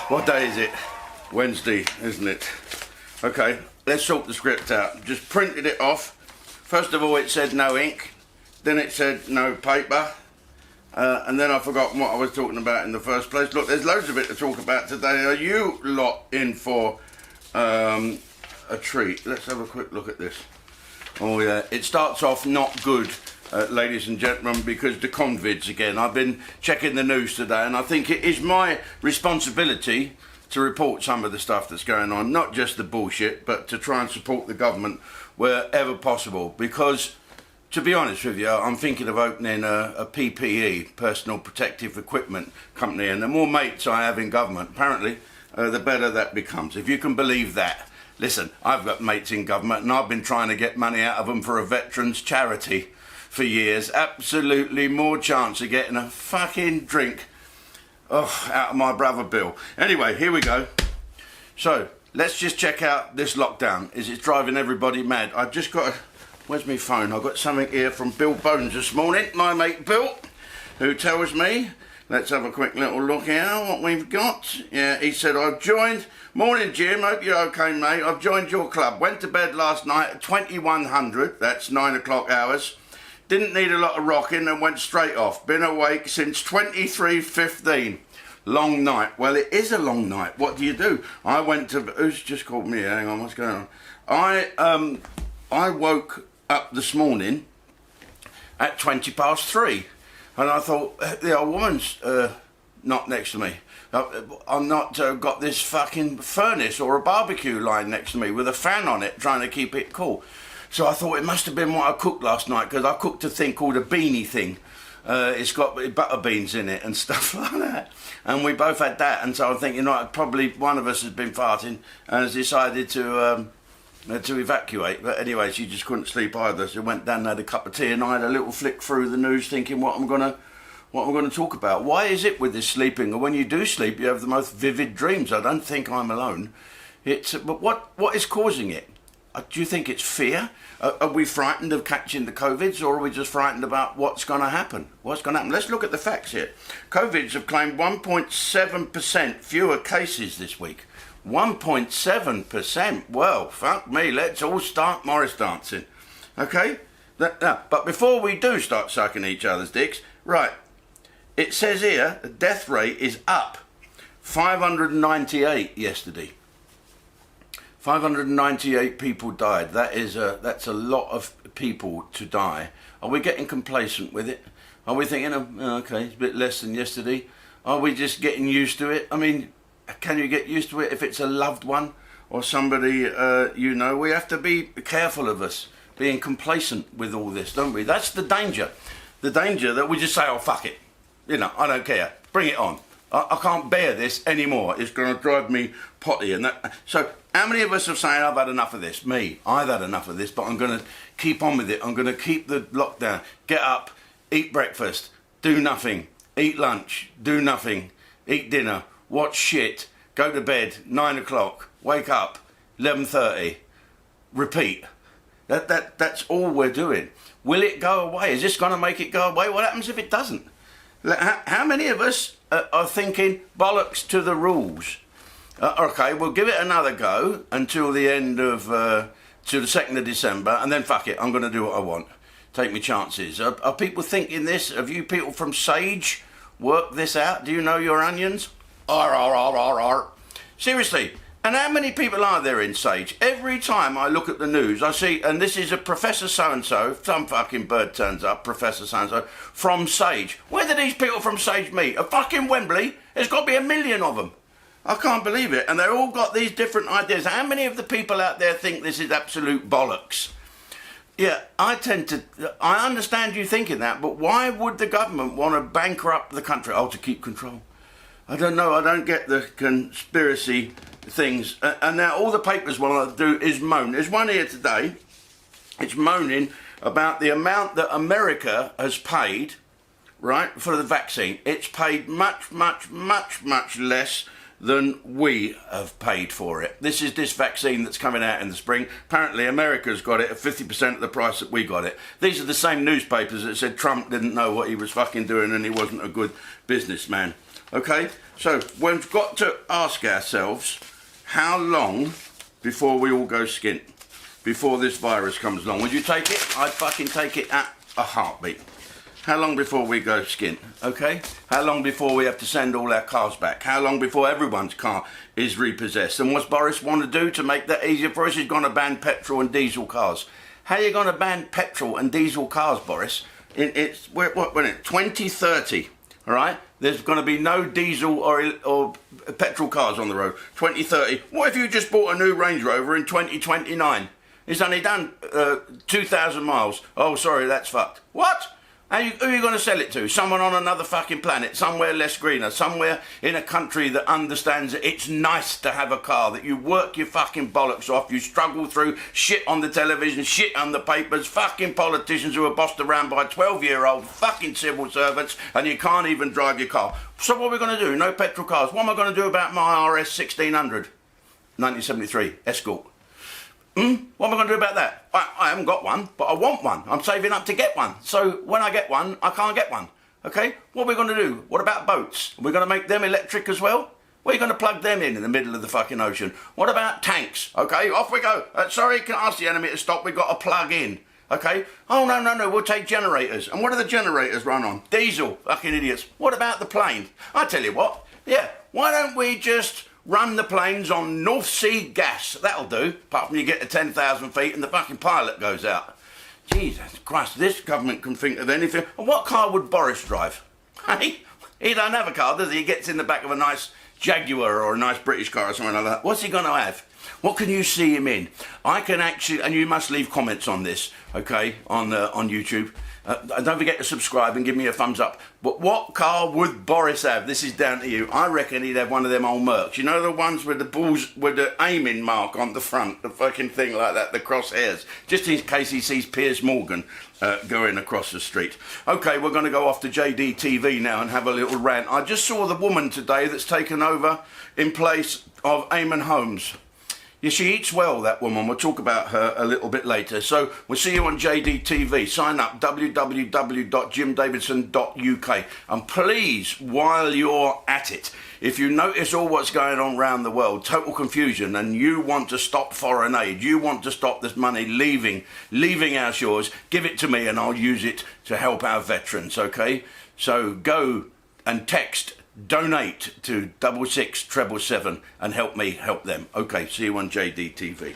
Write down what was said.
What day is it? Wednesday, isn't it? Okay, let's sort the script out. Just printed it off. First of all, it said no ink. Then it said no paper. And then I forgot what I was talking about in the first place. Look, there's loads of it to talk about today. Are you lot in for a treat? Let's have a quick look at this. Oh yeah, it starts off not good, ladies and gentlemen, because the convids again. I've been checking the news today, and I think it is my responsibility to report some of the stuff that's going on, not just the bullshit, but to try and support the government wherever possible. Because, to be honest with you, I'm thinking of opening a PPE, personal protective equipment company, and the more mates I have in government, apparently, the better that becomes. If you can believe that. Listen, I've got mates in government, and I've been trying to get money out of them for a veterans charity for years. Absolutely more chance of getting a fucking drink out of my brother Bill. Anyway, here we go. So, let's just check out this lockdown. It's driving everybody mad. I've just got where's my phone? I've got something here from Bill Bones this morning, my mate Bill, who tells me, let's have a quick little look here, what we've got. Yeah, he said, I've joined, morning Jim, hope you're okay mate, I've joined your club. Went to bed last night at 2100, that's 9 o'clock hours. Didn't need a lot of rocking and went straight off. Been awake since 23:15. Long night. Well, it is a long night. What do you do? I went to... Who's just called me? Hang on, what's going on? I woke up this morning at 3:20. And I thought, the old woman's not next to me. I'm not got this fucking furnace or a barbecue line next to me with a fan on it trying to keep it cool. So I thought it must have been what I cooked last night, because I cooked a thing called a beanie thing. It's got butter beans in it and stuff like that. And we both had that, and so I'm thinking, right, probably one of us has been farting and has decided to evacuate. But anyway, she just couldn't sleep either, so went down and had a cup of tea, and I had a little flick through the news thinking what I'm gonna talk about. Why is it with this sleeping? And when you do sleep, you have the most vivid dreams. I don't think I'm alone. But what is causing it? Do you think it's fear? Are we frightened of catching the COVIDs, or are we just frightened about what's going to happen? What's going to happen? Let's look at the facts here. COVIDs have claimed 1.7% fewer cases this week. 1.7%. Well, fuck me. Let's all start Morris dancing. Okay? But before we do start sucking each other's dicks, right, it says here the death rate is up. 598 yesterday. 598 people died. That's a lot of people to die. Are we getting complacent with it? Are we thinking, okay, it's a bit less than yesterday? Are we just getting used to it? I mean, can you get used to it if it's a loved one or somebody you know? We have to be careful of us being complacent with all this, don't we? That's the danger. The danger that we just say, oh, fuck it. You know, I don't care. Bring it on. I can't bear this anymore. It's going to drive me potty. And that. So how many of us are saying, I've had enough of this? Me, I've had enough of this, but I'm going to keep on with it. I'm going to keep the lockdown. Get up, eat breakfast, do nothing, eat lunch, do nothing, eat dinner, watch shit, go to bed, 9 o'clock, wake up, 11:30, repeat. That's all we're doing. Will it go away? Is this going to make it go away? What happens if it doesn't? How many of us are thinking bollocks to the rules? Okay, we'll give it another go until the end of, till the 2nd of December, and then fuck it, I'm going to do what I want. Take me chances. Are people thinking this? Have you people from Sage worked this out? Do you know your onions? Seriously. And how many people are there in Sage? Every time I look at the news, I see, and this is a Professor so-and-so, some fucking bird turns up, Professor so-and-so, from Sage. Where do these people from Sage meet? A fucking Wembley? There's got to be 1 million of them. I can't believe it. And they've all got these different ideas. How many of the people out there think this is absolute bollocks? Yeah, I understand you thinking that, but why would the government want to bankrupt the country? Oh, to keep control. I don't know. I don't get the conspiracy things. And now all the papers want to do is moan. There's one here today. It's moaning about the amount that America has paid, right, for the vaccine. It's paid much, much, much, much less than we have paid for it. This is this vaccine that's coming out in the spring. Apparently America's got it at 50% of the price that we got it. These are the same newspapers that said Trump didn't know what he was fucking doing and he wasn't a good businessman. Okay, so we've got to ask ourselves, how long before we all go skint? Before this virus comes along? Would you take it? I'd fucking take it at a heartbeat. How long before we go skint? Okay? How long before we have to send all our cars back? How long before everyone's car is repossessed? And what's Boris want to do to make that easier for us? He's going to ban petrol and diesel cars. How are you going to ban petrol and diesel cars, Boris? It's 2030, all right? There's going to be no diesel or petrol cars on the road. 2030. What if you just bought a new Range Rover in 2029? It's only done 2,000 miles. Oh, sorry, that's fucked. What? Who are you going to sell it to? Someone on another fucking planet, somewhere less greener, somewhere in a country that understands that it's nice to have a car, that you work your fucking bollocks off, you struggle through shit on the television, shit on the papers, fucking politicians who are bossed around by 12-year-old fucking civil servants, and you can't even drive your car. So what are we going to do? No petrol cars. What am I going to do about my RS 1600? 1973 Escort. What am I going to do about that? I haven't got one, but I want one. I'm saving up to get one. So when I get one, I can't get one. Okay? What are we going to do? What about boats? Are we going to make them electric as well? Where are you going to plug them in the middle of the fucking ocean? What about tanks? Okay, off we go. Sorry, can I ask the enemy to stop? We've got to plug in. Okay? Oh, no, we'll take generators. And what do the generators run on? Diesel. Fucking idiots. What about the plane? I tell you what. Yeah, why don't we just run the planes on North Sea gas? That'll do, apart from you get to 10,000 feet and the fucking pilot goes out. Jesus Christ, this government can think of anything. And what car would Boris drive? Hey, he don't have a car, does he? He gets in the back of a nice Jaguar or a nice British car or something like that. What's he going to have? What can you see him in? I can actually, and you must leave comments on this, okay, on YouTube. Don't forget to subscribe and give me a thumbs up. But what car would Boris have? This is down to you. I reckon he'd have one of them old Mercs. You know, the ones with the balls, with the aiming mark on the front, the fucking thing like that, the crosshairs, just in case he sees Piers Morgan going across the street. Okay, we're going to go off to JDTV now and have a little rant. I just saw the woman today that's taken over in place of Eamon Holmes. Yeah, she eats well, that woman. We'll talk about her a little bit later. So we'll see you on JDTV. Sign up, www.jimdavidson.uk. And please, while you're at it, if you notice all what's going on around the world, total confusion, and you want to stop foreign aid, you want to stop this money leaving our shores, give it to me and I'll use it to help our veterans, okay? So go and text donate to 66777 and help me help them. Okay, see you on JDTV.